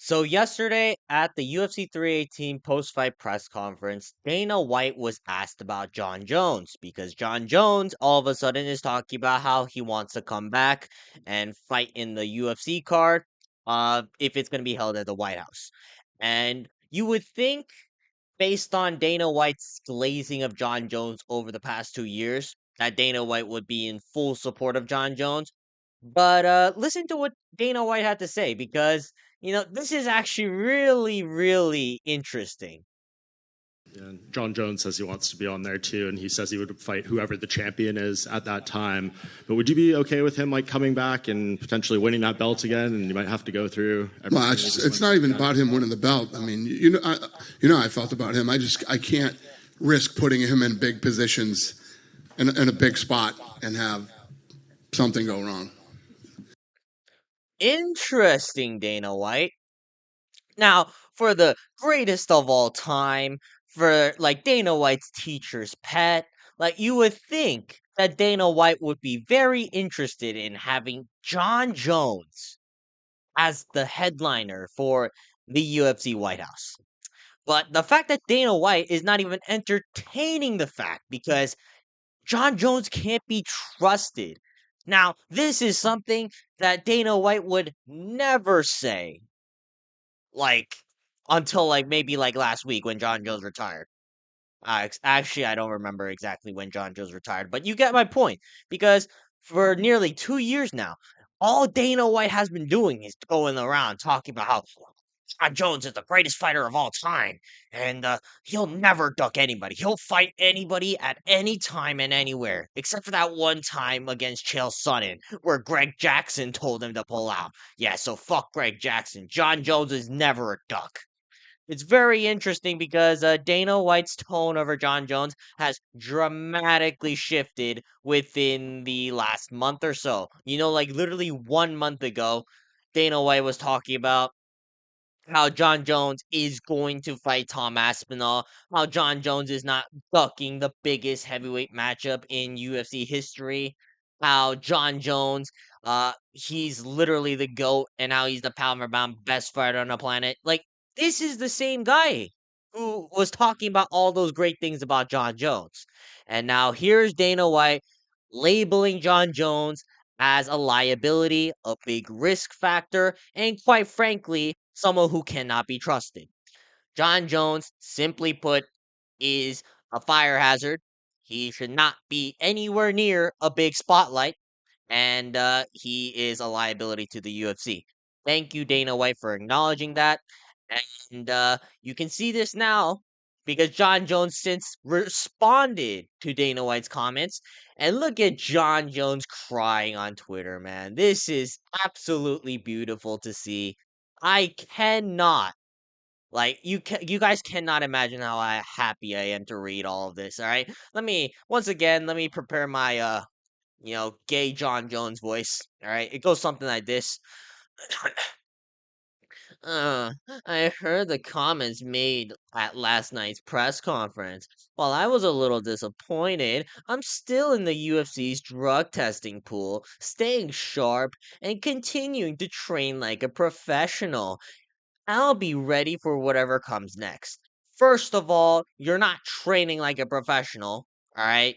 So yesterday at the UFC 318 post-fight press conference, Dana White was asked about Jon Jones because Jon Jones all of a sudden is talking about how he wants to come back and fight in the UFC card if it's going to be held at the White House. And you would think based on Dana White's glazing of Jon Jones over the past 2 years that Dana White would be in full support of Jon Jones. But listen to what Dana White had to say because this is actually really, really interesting. And Jon Jones says he wants to be on there too, and he says he would fight whoever the champion is at that time. But would you be okay with him like coming back and potentially winning that belt again? And you might have to go through. Well, it's not even about him winning the belt. I mean, I felt about him. I can't risk putting him in big positions in a big spot and have something go wrong. Interesting, Dana White. Now, for the greatest of all time, for like Dana White's teacher's pet, like you would think that Dana White would be very interested in having Jon Jones as the headliner for the UFC White House. But the fact that Dana White is not even entertaining the fact because Jon Jones can't be trusted. Now, this is something that Dana White would never say, like, until like maybe like last week when Jon Jones retired. Actually, I don't remember exactly when Jon Jones retired, but you get my point. Because for nearly 2 years now, all Dana White has been doing is going around talking about how Jon Jones is the greatest fighter of all time, and he'll never duck anybody. He'll fight anybody at any time and anywhere, except for that one time against Chael Sonnen, where Greg Jackson told him to pull out. Yeah, so fuck Greg Jackson. Jon Jones is never a duck. It's very interesting because Dana White's tone over Jon Jones has dramatically shifted within the last month or so. Like literally 1 month ago, Dana White was talking about how Jon Jones is going to fight Tom Aspinall, how Jon Jones is not ducking the biggest heavyweight matchup in UFC history, how Jon Jones, he's literally the GOAT, and how he's the pound for pound best fighter on the planet. Like, this is the same guy who was talking about all those great things about Jon Jones. And now here's Dana White labeling Jon Jones as a liability, a big risk factor, and quite frankly, someone who cannot be trusted. Jon Jones, simply put, is a fire hazard. He should not be anywhere near a big spotlight, and he is a liability to the UFC. Thank you, Dana White, for acknowledging that. And you can see this now because Jon Jones since responded to Dana White's comments. And look at Jon Jones crying on Twitter, man. This is absolutely beautiful to see. I cannot you guys cannot imagine how happy I am to read all of this. All right, let me prepare my gay Jon Jones voice. All right, it goes something like this. Uh, I heard the comments made at last night's press conference. While I was a little disappointed, I'm still in the UFC's drug testing pool, staying sharp and continuing to train like a professional. I'll be ready for whatever comes next. First of all, you're not training like a professional, all right?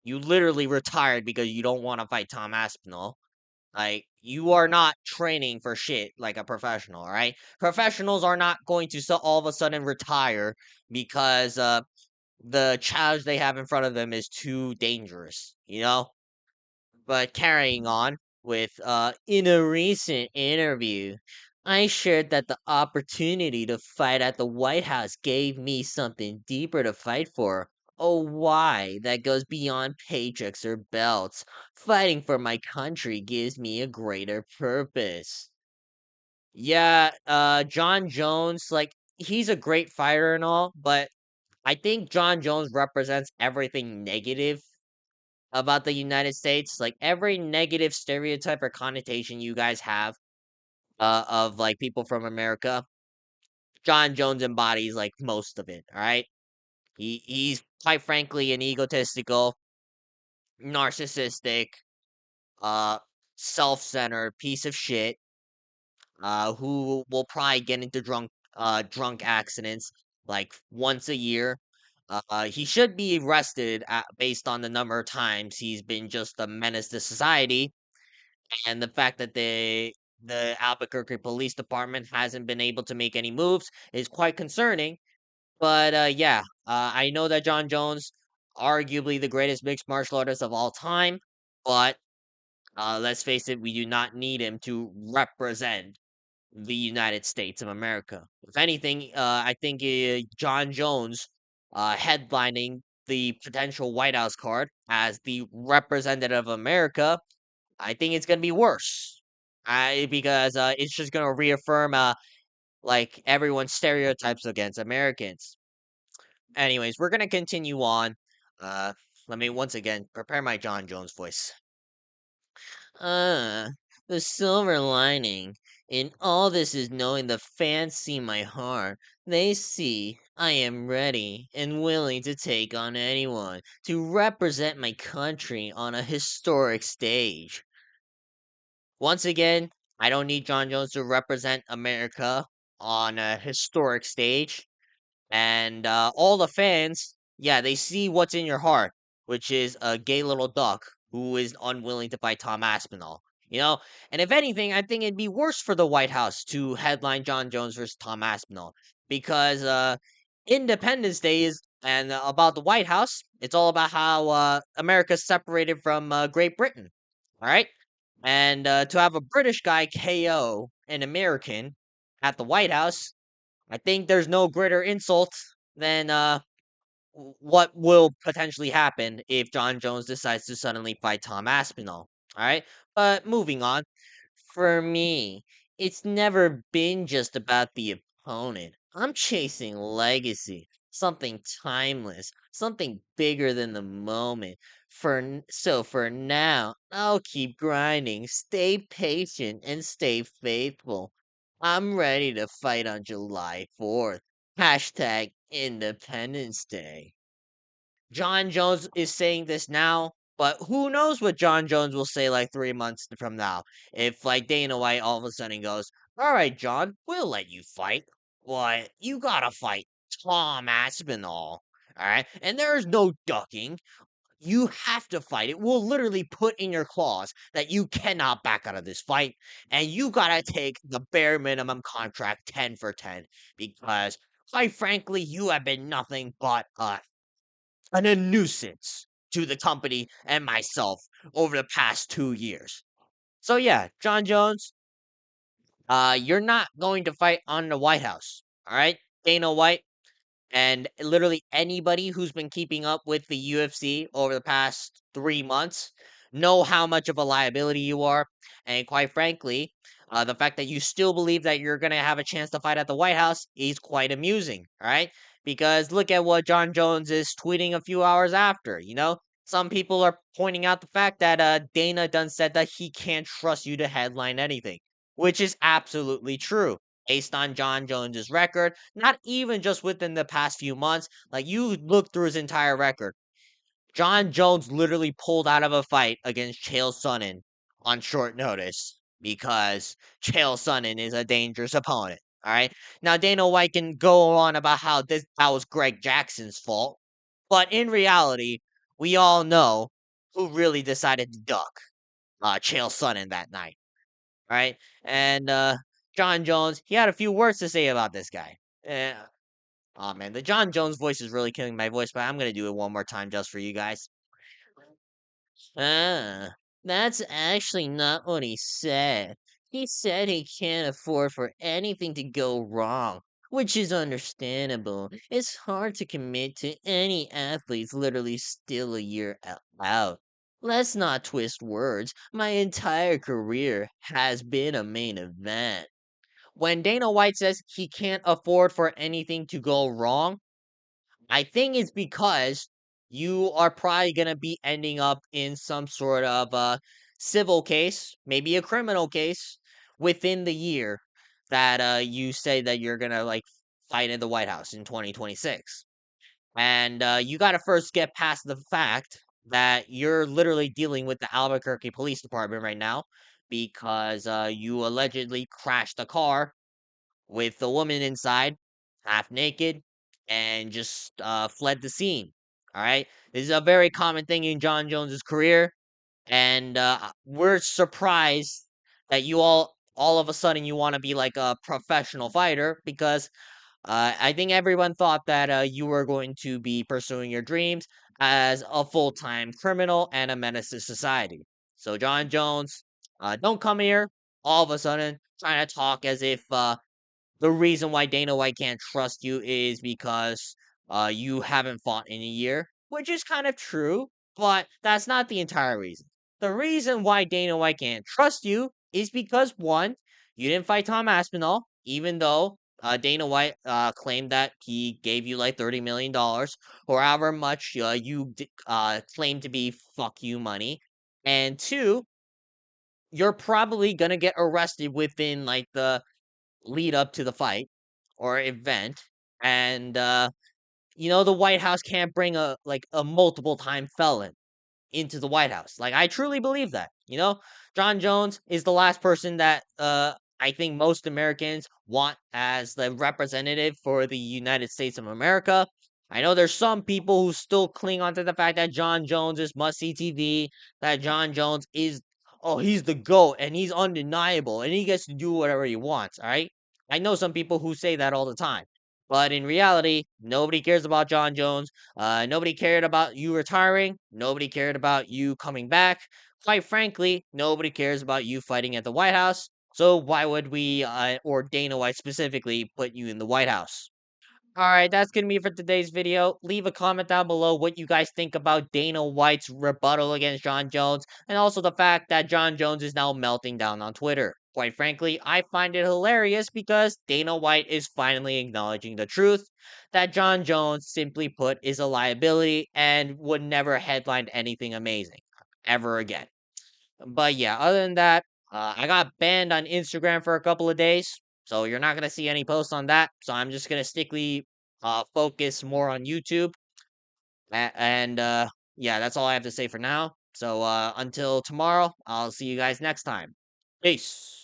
You literally retired because you don't want to fight Tom Aspinall. Like, you are not training for shit like a professional, all right? Professionals are not going to all of a sudden retire because the challenge they have in front of them is too dangerous, you know? But carrying on with in a recent interview, I shared that the opportunity to fight at the White House gave me something deeper to fight for. Oh, why that goes beyond paychecks or belts. Fighting for my country gives me a greater purpose. Yeah, Jon Jones, like, he's a great fighter and all, but I think Jon Jones represents everything negative about the United States. Like, every negative stereotype or connotation you guys have of like people from America, Jon Jones embodies like most of it. All right, he's quite frankly an egotistical, narcissistic, uh, self-centered piece of shit who will probably get into drunk accidents like once a year. He should be arrested based on the number of times he's been just a menace to society, and the fact that the Albuquerque Police Department hasn't been able to make any moves is quite concerning. But yeah, I know that Jon Jones, arguably the greatest mixed martial artist of all time, but let's face it, we do not need him to represent the United States of America. If anything, I think Jon Jones headlining the potential White House card as the representative of America, I think it's gonna be worse. Because it's just gonna reaffirm like everyone's stereotypes against Americans. Anyways, we're gonna continue on. Uh, Let me once again prepare my Jon Jones voice. Ah, the silver lining in all this is knowing the fans see my heart. They see I am ready and willing to take on anyone to represent my country on a historic stage. Once again, I don't need Jon Jones to represent America on a historic stage. And all the fans, yeah, they see what's in your heart, which is a gay little duck who is unwilling to fight Tom Aspinall. You know, and if anything, I think it'd be worse for the White House to headline Jon Jones versus Tom Aspinall because Independence Day is and about the White House. It's all about how America's separated from Great Britain. All right, and to have a British guy KO an American at the White House, I think there's no greater insult than what will potentially happen if Jon Jones decides to suddenly fight Tom Aspinall. All right, but moving on. For me, it's never been just about the opponent. I'm chasing legacy, something timeless, something bigger than the moment. So for now, I'll keep grinding, stay patient, and stay faithful. I'm ready to fight on July 4th. Hashtag Independence Day. Jon Jones is saying this now, but who knows what Jon Jones will say like 3 months from now? If like Dana White all of a sudden goes, "All right, John, we'll let you fight, but you gotta fight Tom Aspinall, all right? And there's no ducking. You have to fight. It will literally put in your clause that you cannot back out of this fight, and you gotta take the bare minimum contract 10 for 10 because." Quite frankly, you have been nothing but a nuisance to the company and myself over the past 2 years. So yeah, Jon Jones, you're not going to fight on the White House. All right, Dana White and literally anybody who's been keeping up with the UFC over the past 3 months know how much of a liability you are. And quite frankly, the fact that you still believe that you're going to have a chance to fight at the White House is quite amusing. All right. Because look at what Jon Jones is tweeting a few hours after. Some people are pointing out the fact that Dana done said that he can't trust you to headline anything, which is absolutely true based on Jon Jones's record, not even just within the past few months. Like you look through his entire record. Jon Jones literally pulled out of a fight against Chael Sonnen on short notice because Chael Sonnen is a dangerous opponent. All right. Now Dana White can go on about how that was Greg Jackson's fault, but in reality, we all know who really decided to duck Chael Sonnen that night. Right? And Jon Jones, he had a few words to say about this guy. Oh man, the Jon Jones voice is really killing my voice, but I'm gonna do it one more time just for you guys. Ah, that's actually not what he said. He said he can't afford for anything to go wrong, which is understandable. It's hard to commit to any athletes literally still a year out. Let's not twist words. My entire career has been a main event. When Dana White says he can't afford for anything to go wrong, I think it's because you are probably going to be ending up in some sort of civil case, maybe a criminal case within the year that you say that you're going to like fight in the White House in 2026. And you got to first get past the fact that you're literally dealing with the Albuquerque Police Department right now, because you allegedly crashed a car with the woman inside, half naked, and just fled the scene. All right, this is a very common thing in Jon Jones's career, and we're surprised that you all of a sudden you want to be like a professional fighter because I think everyone thought that you were going to be pursuing your dreams as a full-time criminal and a menace to society. So Jon Jones, don't come here all of a sudden trying to talk as if the reason why Dana White can't trust you is because you haven't fought in a year, which is kind of true, but that's not the entire reason. The reason why Dana White can't trust you is because one, you didn't fight Tom Aspinall, even though Dana White claimed that he gave you like $30 million or however much claimed to be fuck you money. And two, you're probably gonna get arrested within like the lead up to the fight or event, and the White House can't bring a multiple time felon into the White House. Like I truly believe that. Jon Jones is the last person that I think most Americans want as the representative for the United States of America. I know there's some people who still cling on to the fact that Jon Jones is must see TV, that Jon Jones is he's the GOAT and he's undeniable and he gets to do whatever he wants, all right? I know some people who say that all the time. But in reality, nobody cares about Jon Jones. Nobody cared about you retiring. Nobody cared about you coming back. Quite frankly, nobody cares about you fighting at the White House. So why would we, or Dana White specifically, put you in the White House? All right, that's going to be for today's video. Leave a comment down below what you guys think about Dana White's rebuttal against Jon Jones, and also the fact that Jon Jones is now melting down on Twitter. Quite frankly, I find it hilarious because Dana White is finally acknowledging the truth that Jon Jones, simply put, is a liability and would never headline anything amazing ever again. But yeah, other than that, I got banned on Instagram for a couple of days, so you're not gonna see any posts on that. So I'm just gonna strictly focus more on YouTube, and yeah, that's all I have to say for now. So until tomorrow, I'll see you guys next time. Peace.